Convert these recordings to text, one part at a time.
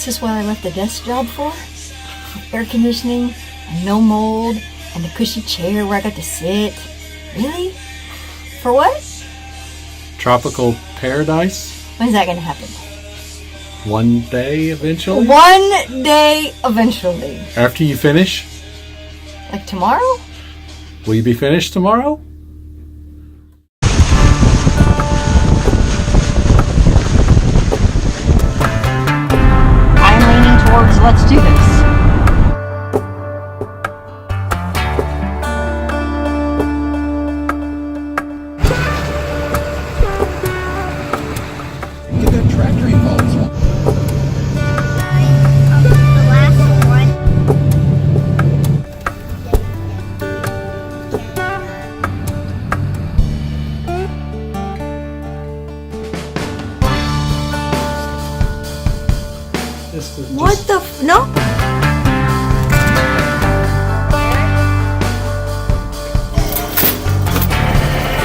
This is what I left the desk job for? Air conditioning, and no mold, and a cushy chair where I got to sit. Really? For what? Tropical paradise? When's that gonna happen? One day eventually? One day eventually. After you finish? Like tomorrow? Will you be finished tomorrow? I'm leaning towards let's do this. Get that tractor involved. The last one. What the no?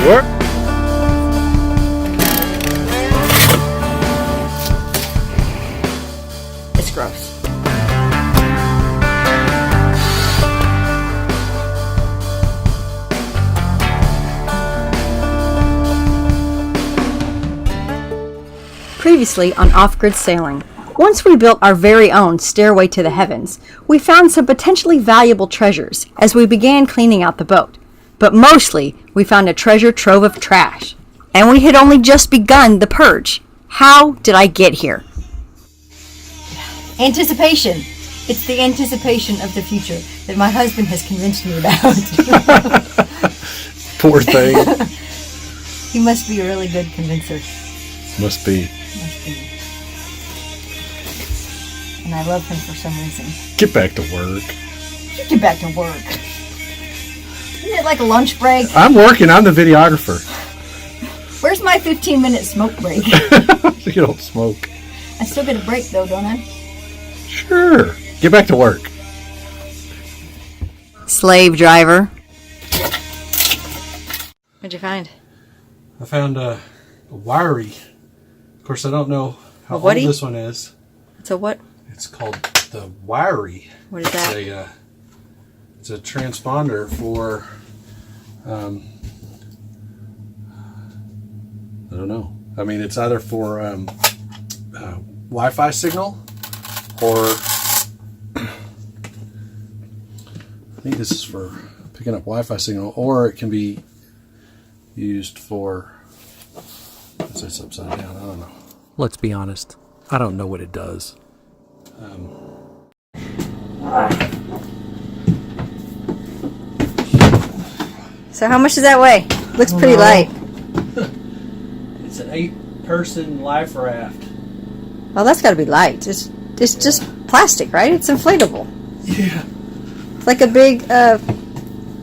Work? It's gross. Previously on Off-Grid Sailing. Once we built our very own Stairway to the Heavens, we found some potentially valuable treasures as we began cleaning out the boat. But mostly, we found a treasure trove of trash. And we had only just begun the purge. How did I get here? Anticipation. It's the anticipation of the future that my husband has convinced me about. Poor thing. He must be a really good convincer. Must be. Must be. And I love him for some reason. Get back to work. You get back to work. Isn't it like a lunch break? I'm working. I'm the videographer. Where's my 15-minute smoke break? You don't smoke. I still get a break though, don't I? Sure. Get back to work. Slave driver. What'd you find? I found a wiry. Of course, I don't know how A whatty? old this one is. It's a what? It's called the wiry. What is that? It's a transponder for, I don't know. I mean, it's either for Wi-Fi signal or I think this is for picking up Wi-Fi signal, or it can be used for, what's this upside down? I don't know. Let's be honest. I don't know what it does. So how much does that weigh? Looks pretty light. It's an 8-person life raft. Well, that's got to be light. It's just plastic, right? It's inflatable. Yeah. It's like a big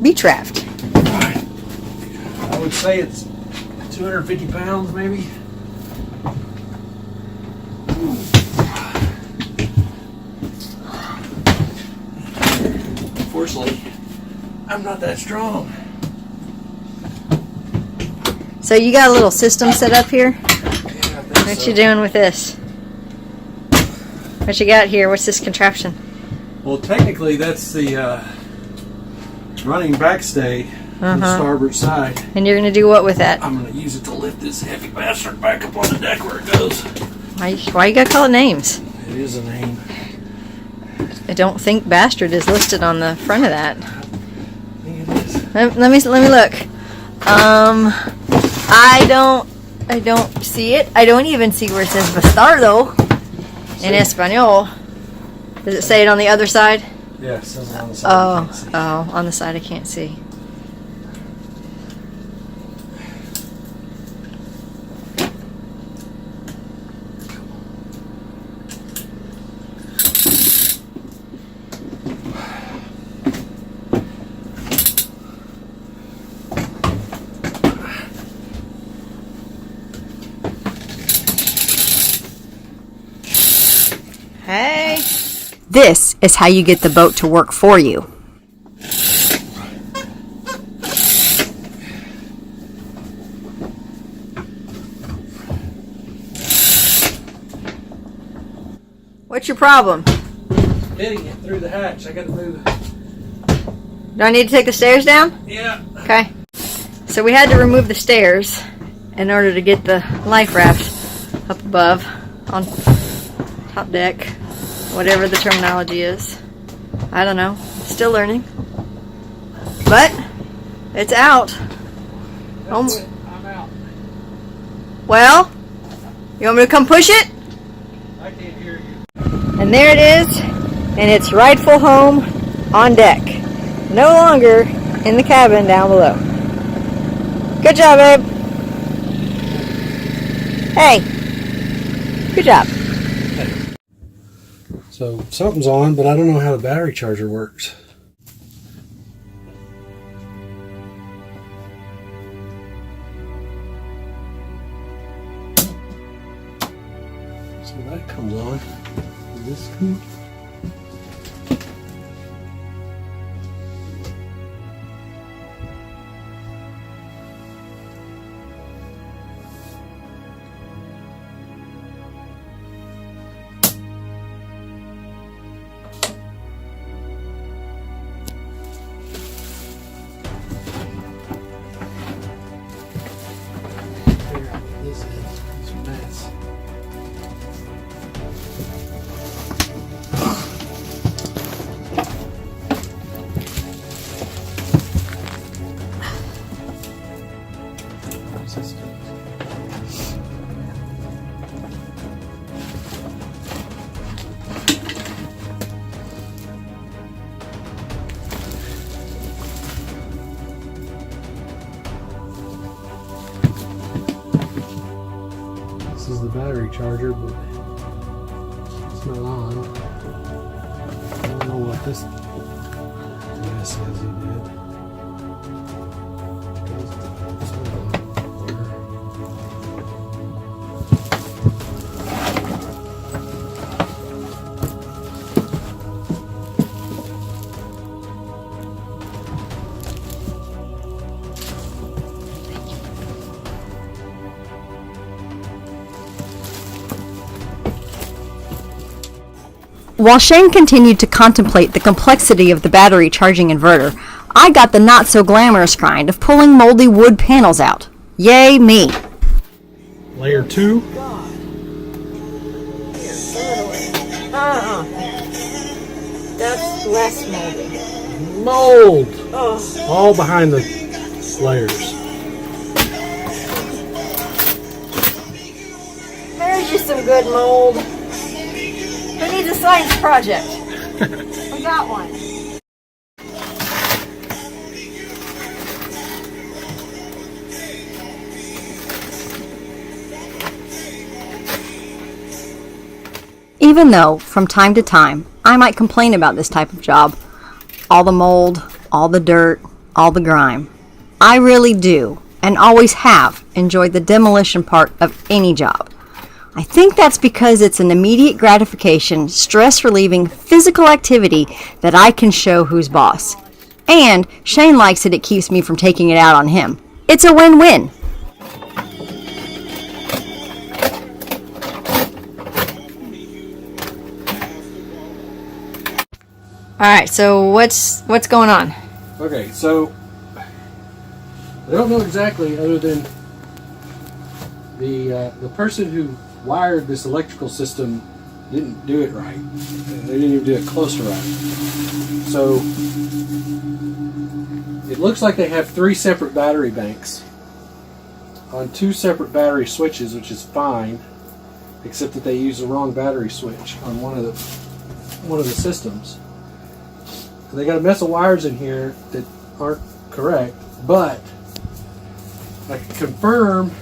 beach raft. I would say it's 250 pounds, maybe. Unfortunately, I'm not that strong. So you got a little system set up here? Yeah, I think What so. you doing with this? What you got here? What's this contraption? Well, technically, that's the running backstay on the starboard side. And you're going to do what with that? I'm going to use it to lift this heavy bastard back up on the deck where it goes. Why you got to call it names? It is a name. I don't think bastard is listed on the front of that. I think it is. Let me look. I don't see it. I don't even see where it says bastardo in Espanol. Does it say it on the other side? Yeah, it says it on the side. You can't see. Oh, on the side I can't see. Hey. This is how you get the boat to work for you. What's your problem? Hitting it through the hatch. I gotta move. Do I need to take the stairs down? Yeah. Okay. So we had to remove the stairs in order to get the life raft up above on top deck, whatever the terminology is. I don't know. Still learning. But it's out. I'm out. Well, you want me to come push it? I can't hear you. And there it is, in its rightful home on deck. No longer in the cabin down below. Good job, babe. Hey, good job. So something's on, but I don't know how the battery charger works. So that comes on. Is this cool? This is a mess. This is the battery charger, but it's not on. I don't know what this says he did. It's not on. While Shane continued to contemplate the complexity of the battery charging inverter, I got the not so glamorous kind of pulling moldy wood panels out. Yay me! Layer 2. That's less moldy. Mold! All behind the layers. There's just some good mold. Who needs a science project? I got one. Even though, from time to time, I might complain about this type of job, all the mold, all the dirt, all the grime, I really do, and always have, enjoyed the demolition part of any job. I think that's because it's an immediate gratification, stress-relieving physical activity that I can show who's boss. And Shane likes it keeps me from taking it out on him. It's a win-win. Alright, so what's going on? Okay, so I don't know exactly, other than the person who wired this electrical system didn't do it right. They didn't even do it close to right. So it looks like they have 3 separate battery banks on 2 separate battery switches, which is fine, except that they use the wrong battery switch on one of the systems. And they got a mess of wires in here that aren't correct, but I can confirm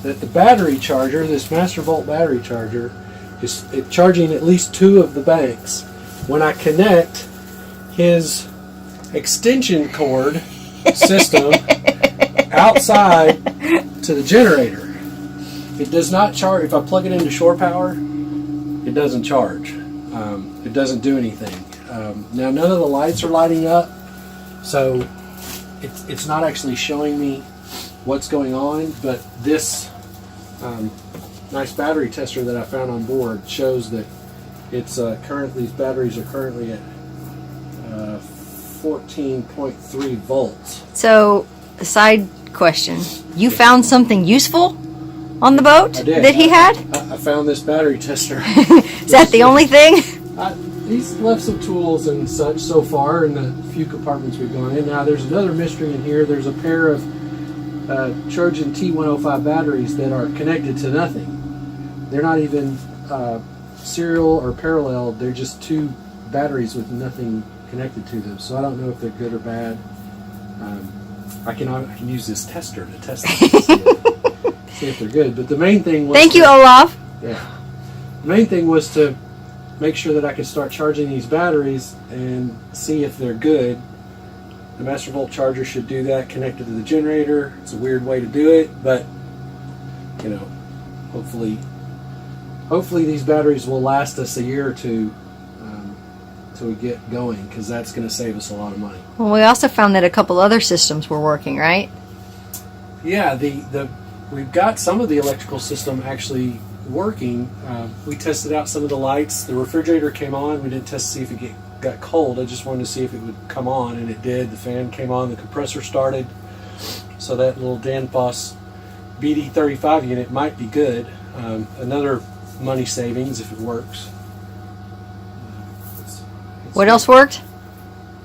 that the battery charger, this Master Volt battery charger, is charging at least 2 of the banks. When I connect his extension cord system outside to the generator, it does not charge. If I plug it into shore power, it doesn't charge. It doesn't do anything. Now none of the lights are lighting up, so it's not actually showing me what's going on, but this nice battery tester that I found on board shows that It's currently, these batteries are currently at 14.3 volts. So, a side question. You found something useful on the boat I did. that he had? I found this battery tester. Is that the only thing? He's left some tools and such so far in the few compartments we've gone in. Now there's another mystery in here. There's a pair of Trojan T105 batteries that are connected to nothing. They're not even serial or parallel. They're just two batteries with nothing connected to them. So I don't know if they're good or bad. I can use this tester to test them. See if they're good. But the main thing was... Thank you, Olaf. Yeah. The main thing was to make sure that I could start charging these batteries and see if they're good. The master volt charger should do that connected to the generator. It's a weird way to do it, but you know, hopefully these batteries will last us a year or two till we get going, because that's going to save us a lot of money. Well, we also found that a couple other systems were working, right? Yeah, we've got some of the electrical system actually working. We tested out some of the lights. The refrigerator came on. We didn't test to see if it got cold. I just wanted to see if it would come on, and it did. The fan came on. The compressor started. So that little Danfoss BD35 unit might be good. Another money savings if it works. What else worked?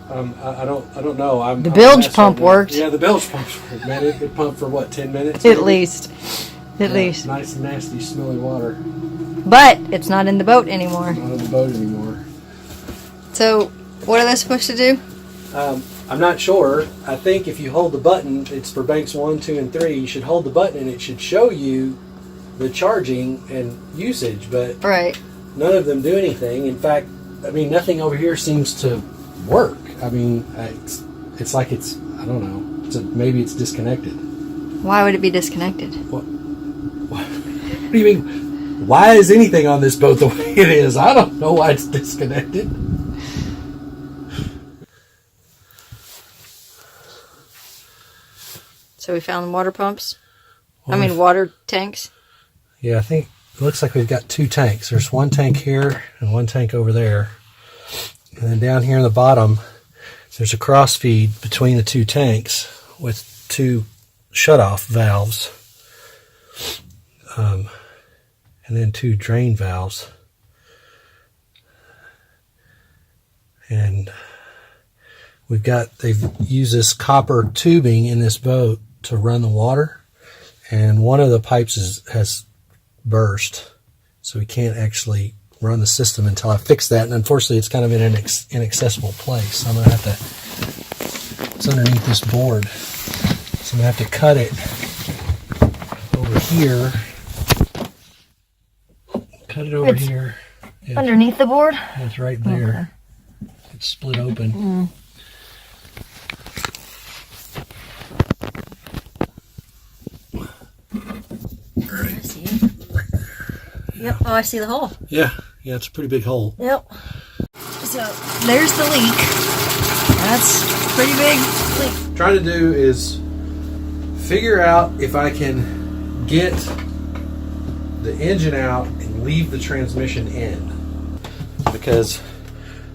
I don't know. The bilge pump worked. Yeah, the bilge pump worked. Man, it pumped for what, 10 minutes? At least. At least. Nice, nasty, smelly water. But it's not in the boat anymore. Not on the boat anymore. So, what are they supposed to do? I'm not sure. I think if you hold the button, it's for banks 1, 2, and 3. You should hold the button and it should show you the charging and usage, but Right. none of them do anything. In fact, I mean, nothing over here seems to work. I mean, it's like it's, I don't know, maybe it's disconnected. Why would it be disconnected? What do you mean? Why is anything on this boat the way it is? I don't know why it's disconnected. So we found water pumps? Water tanks? Yeah, I think it looks like we've got 2 tanks. There's one tank here and one tank over there. And then down here in the bottom, there's a cross feed between the 2 tanks with 2 shutoff valves. And then 2 drain valves. And they've used this copper tubing in this boat to run the water. And one of the pipes has burst. So we can't actually run the system until I fix that. And unfortunately, it's kind of in an inaccessible place. I'm going to have to, it's underneath this board. So I'm going to have to cut it over here. Cut it over here. Yeah, Underneath the board? it's right there. Okay. It's split open. I see it. Yep. Oh, I see the hole. Yeah, it's a pretty big hole. Yep. So there's the leak. That's a pretty big leak. Trying to do is figure out if I can get the engine out and leave the transmission in, because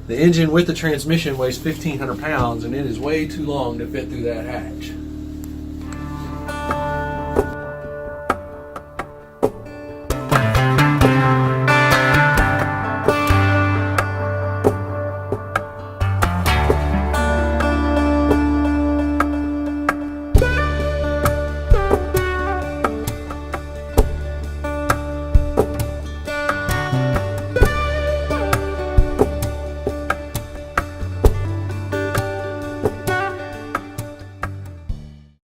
the engine with the transmission weighs 1,500 pounds and it is way too long to fit through that hatch.